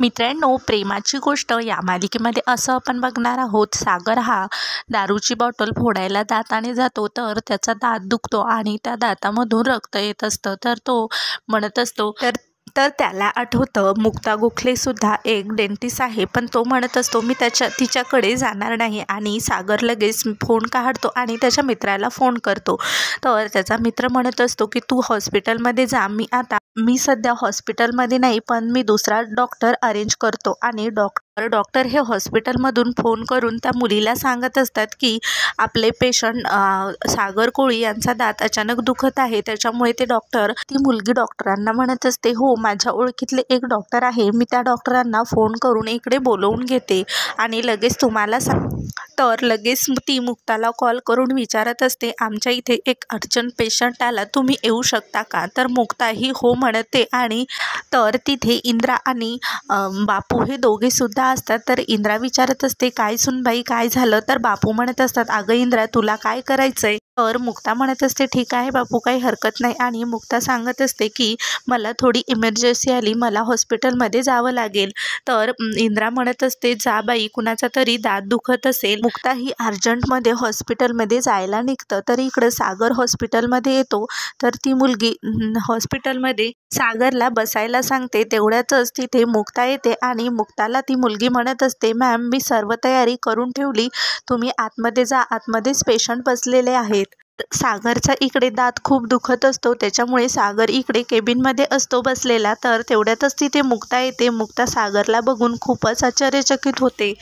मित्रांनो, प्रेमाची गोष्ट या मालिकेमध्ये असं आपण बघणार आहोत. सागर हा दारूची बॉटल फोडायला दाताने जातो, तर त्याचा दात दुखतो आणि त्या दातामधून रक्त येत असतं. तर तो म्हणत असतो तर त्याला आठवतं मुक्ता गोखले सुद्धा एक डेंटिस्ट आहे, पण तो म्हणत असतो मी तिच्याकडे जाणार नाही. आणि सागर लगेच फोन काढतो आणि त्याच्या मित्राला फोन करतो. तर त्याचा मित्र म्हणत असतो की तू हॉस्पिटलमध्ये जा, मी सध्या हॉस्पिटलमध्ये नाही, पण मी दुसरा डॉक्टर अरेंज करतो. आणि डॉक्टर हे हॉस्पिटलमधून फोन करून त्या मुलीला सांगत असतात की आपले पेशंट सागर कोळी यांचा दात अचानक दुखत आहे, त्याच्यामुळे ती मुलगी डॉक्टरांना म्हणत असते, हो माझ्या ओळखीतले एक डॉक्टर आहे, मी त्या डॉक्टरांना फोन करून इकडे बोलवून घेते आणि लगेच तुम्हाला तर लगेच ती मुक्ताला कॉल करून विचारत असते, आमच्या इथे एक अर्जंट पेशंट आला, तुम्ही येऊ शकता का? तर मुक्ता ही हो म्हणते. आणि तर तिथे इंद्रा आणि बापू हे दोघे सुद्धा असतात. तर इंद्रा विचारत असते, काय सुनबाई काय झालं? तर बापू म्हणत असतात, अगं इंद्रा तुला काय करायचंय? तर मुक्ता म्हणत असते, ठीक आहे बापू काही हरकत नाही. आणि मुक्ता सांगत असते की मला थोडी इमर्जन्सी आली, मला हॉस्पिटलमध्ये जावं लागेल. तर इंद्रा म्हणत असते, जा बाई, कुणाचा तरी दात दुखत असेल. मुक्ता ही अर्जंटमध्ये हॉस्पिटलमध्ये जायला निघतं. तर इकडं सागर हॉस्पिटलमध्ये येतो. तर ती मुलगी हॉस्पिटलमध्ये सागरला बसायला सांगते. तेवढ्यातच तिथे मुक्ता येते आणि मुक्ताला ती मुलगी म्हणत असते, मॅम मी सर्व तयारी करून ठेवली, तुम्ही आतमध्ये जा, आतमध्येच पेशंट बसलेले आहेत. सागरचा इकडे दात खूप दुखत असतो, त्याच्यामुळे सागर इकडे केबिनमध्ये असतो बसलेला. तर तेवढ्यातच तिथे मुक्ता येते. मुक्ता सागरला बघून खूपच आश्चर्यचकित होते.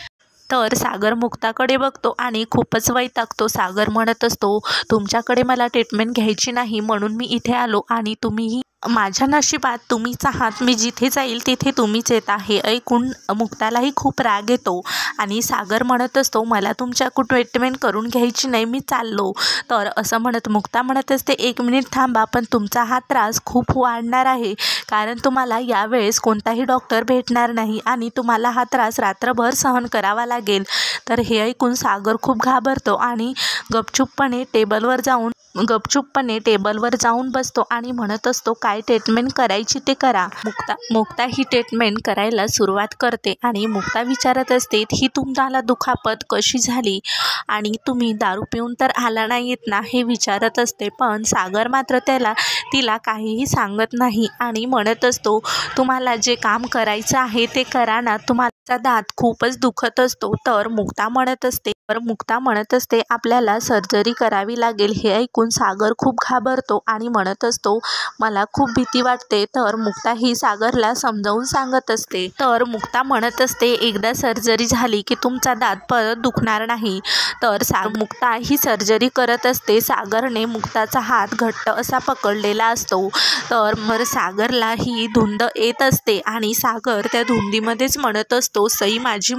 तर सागर मुक्ताकडे बघतो आणि खूपच वैतागतो. सागर म्हणत असतो, तुमच्याकडे मला ट्रीटमेंट घ्यायची नाही म्हणून मी इथे आलो आणि तुम्हीही माझ्या नशिबात तुम्हीच आहात, मी जिथे जाईल तिथे तुम्हीच येत आहे. ऐकून मुक्तालाही खूप राग येतो आणि सागर म्हणत असतो, मला तुमच्याकडून ट्रीटमेंट करून घ्यायची नाही, मी चाललो. तर असं म्हणत मुक्ता म्हणत असते, एक मिनिट थांबा, पण तुमचा हा त्रास खूप वाढणार आहे, कारण तुम्हाला यावेळेस कोणताही डॉक्टर भेटणार नाही आणि तुम्हाला हा त्रास रात्रभर सहन करावा लागेल. तर हे ऐकून सागर खूप घाबरतो आणि गपचूपपणे टेबलवर जाऊन बसतो आणि म्हणत असतो, काय ट्रीटमेंट करायची ते करा. मुक्ता ही ट्रीटमेंट करायला सुरुवात करते आणि मुक्ता विचारत असते, ही तुम्हाला दुखापत कशी झाली आणि तुम्ही दारू पिऊन तर आला नाहीत ना, हे विचारत असते. पण सागर मात्र तिला काहीही सांगत नाही आणि म्हणत असतो, तुम्हाला जे काम करायचं आहे ते करा ना, तुम्हाला दात खूपच दुखत असतो. तर मुक्ता म्हणत असते आपल्याला सर्जरी करावी लागेल. हे ऐकून सागर खूप घाबरतो आणि म्हणत असतो, मला खूप भीती वाटते. तर मुक्ता ही सागरला समजावून सांगत असते. तर मुक्ता म्हणत असते, एकदा सर्जरी झाली की तुमचा दात परत दुखणार नाही. तर मुक्ता ही सर्जरी करत असते. सागरने मुक्ताचा हात घट्ट असा पकडलेला असतो. तर सागरला ही धुंद येत असते आणि सागर त्या धुंदीमध्येच म्हणत असतो, सई माझी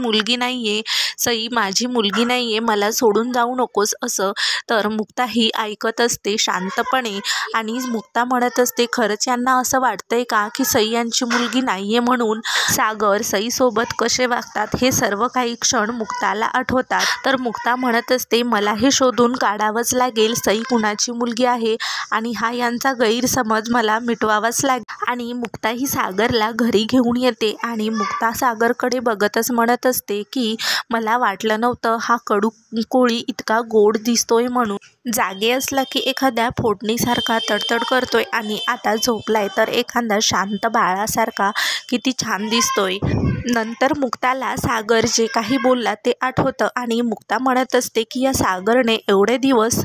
मुलगी नाहीये, मला सोडून जाऊ नकोस असं. तर मुक्ता ही ऐकत असते शांतपणे आणि मुक्ता म्हणत असते, खरंच यांना असं वाटतंय का की सई यांची मुलगी नाहीये म्हणून? सागर सईसोबत कसे वागतात हे सर्व काही क्षण मुक्ताला आठवतात. तर मुक्ता म्हणत असते, मला हे शोधून काढावंच लागेल, सई कुणाची मुलगी आहे आणि हा यांचा गैरसमज मला मिटवावाच लागेल. आणि मुक्ता ही सागरला घरी घेऊन येते आणि मुक्ता सागरकडे बघतच म्हणत असते की मला वाटलं नव्हतं हा कडू कोळी इतका गोड दिसतोय म्हणून. जागे असला की एखाद्या फोडणीसारखा तडतड करतोय आणि आता झोपलाय तर एखाद्या शांत बाळासारखा किती छान दिसतोय. नंतर मुक्ताला सागर जे काही बोलला ते आठवतं आणि मुक्ता म्हणत असते की या सागरने एवढे दिवस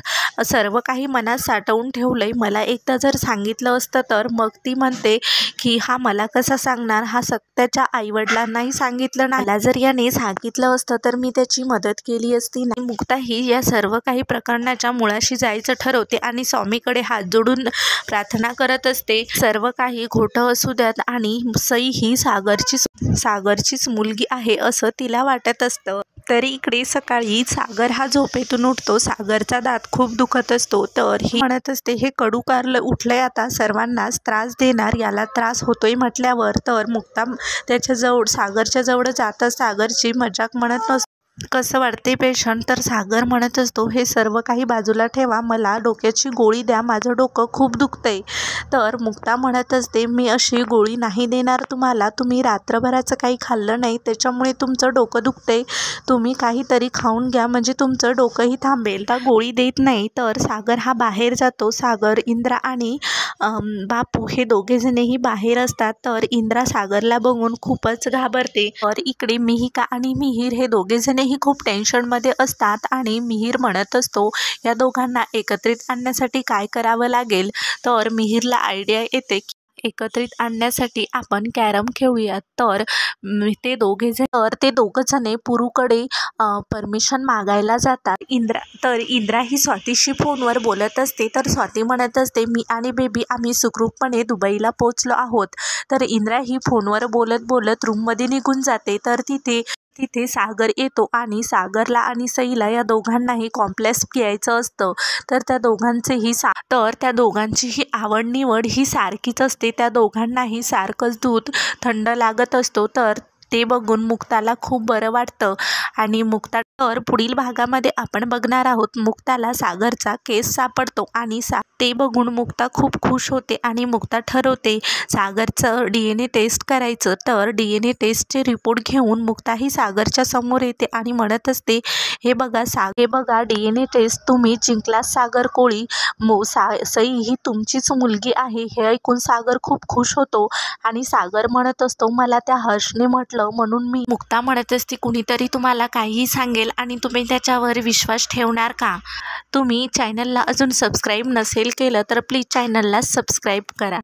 सर्व काही मनात साठवून ठेवलंय, मला एकदा जर सांगितलं असतं तर. मग ती म्हणते की हा मला कसा सांगणार, हा सत्याच्या आईवडिलांनाही सांगितलं नाही, मला जर याने सांगितलं असतं तर मी त्याची मदत केली असती नाही. मुक्ता ही या सर्व काही प्रकरणाच्या मुळाशी जायचं ठरवते आणि स्वामीकडे हात जोडून प्रार्थना करत असते, सर्व काही खोटं असू द्यात आणि सई ही सागरचीच मुलगी आहे असं तिला वाटत असतं. तरी इकडे सकाळी सागर हा झोपेतून उठतो. सागरचा दात खूप दुखत असतो. तर ही म्हणत असते, हे कडू कारलं उठलंय, आता सर्वांनाच त्रास देणार, याला त्रास होतोय म्हटल्यावर. तर मुक्ता सागरच्या जवळ जातच सागरची मजाक म्हणत कसं वाटते पेशंट? तर सागर म्हणत असतो, हे सर्व काही बाजूला ठेवा, मला डोक्याची गोळी द्या, माझं डोकं खूप दुखतंय. तर मुक्ता म्हणत असते, मी अशी गोळी नाही देणार तुम्हाला, तुम्ही रात्रभराचं काही खाल्लं नाही त्याच्यामुळे तुमचं डोकं दुखतंय, तुम्ही काहीतरी खाऊन घ्या म्हणजे तुमचं डोकंही थांबेल. आता गोळी देत नाही तर सागर हा बाहेर जातो. सागर, इंद्रा आणि बापू हे दोघेजणही बाहेर असतात. तर इंद्रा सागरला बघून खूपच घाबरते. तर इकडे मिहिका आणि मिहीर हे दोघेजणही खूप टेन्शनमध्ये असतात आणि मिहीर म्हणत असतो, या दोघांना एकत्रित आणण्यासाठी काय करावं लागेल? तर मिहीरला आयडिया येते की एकत्रित आणण्यासाठी आपण कॅरम खेळूयात. तर ते दोघंजणे पुरूकडे परमिशन मागायला जातात. इंद्रा ही स्वातीशी फोनवर बोलत असते. तर स्वाती म्हणत असते, मी आणि बेबी आम्ही सुखरूपपणे दुबईला पोचलो आहोत. तर इंद्रा ही फोनवर बोलत बोलत रूममध्ये निघून जाते. तर तिथे सागर येतो आणि सागरला आणि सईला या दोघांनाही कॉम्प्लेक्स घ्यायचं असतं. तर त्या दोघांचीही आवड निवड ही सारखीच असते. त्या दोघांनाही सारखंच दूध थंड लागत असतो. तर ते बघून मुक्ताला खूप बरं वाटतं आणि तर पुढील भागामध्ये आपण बघणार आहोत, मुक्ताला सागरचा केस सापडतो आणि ते बघून मुक्ता खूप खुश होते आणि मुक्ता ठरवते सागरचं DNA टेस्ट करायचं. तर DNA टेस्टचे रिपोर्ट घेऊन मुक्ता ही सागरच्या समोर येते आणि म्हणत असते, हे बघा DNA टेस्ट तुम्ही जिंकलात सागर कोळी, सई ही तुमचीच मुलगी आहे. हे ऐकून सागर खूप खुश होतो आणि सागर म्हणत असतो, मला त्या हर्षने म्हटलं म्हणून मी. मुक्ता म्हणत असते, कुणीतरी तुम्हाला काहीही सांगेल आणि तुम्ही त्याच्यावर विश्वास ठेवणार का? तुम्ही चॅनलला अजून सबस्क्राईब नसेल केलं तर प्लीज चॅनलला सबस्क्राईब करा.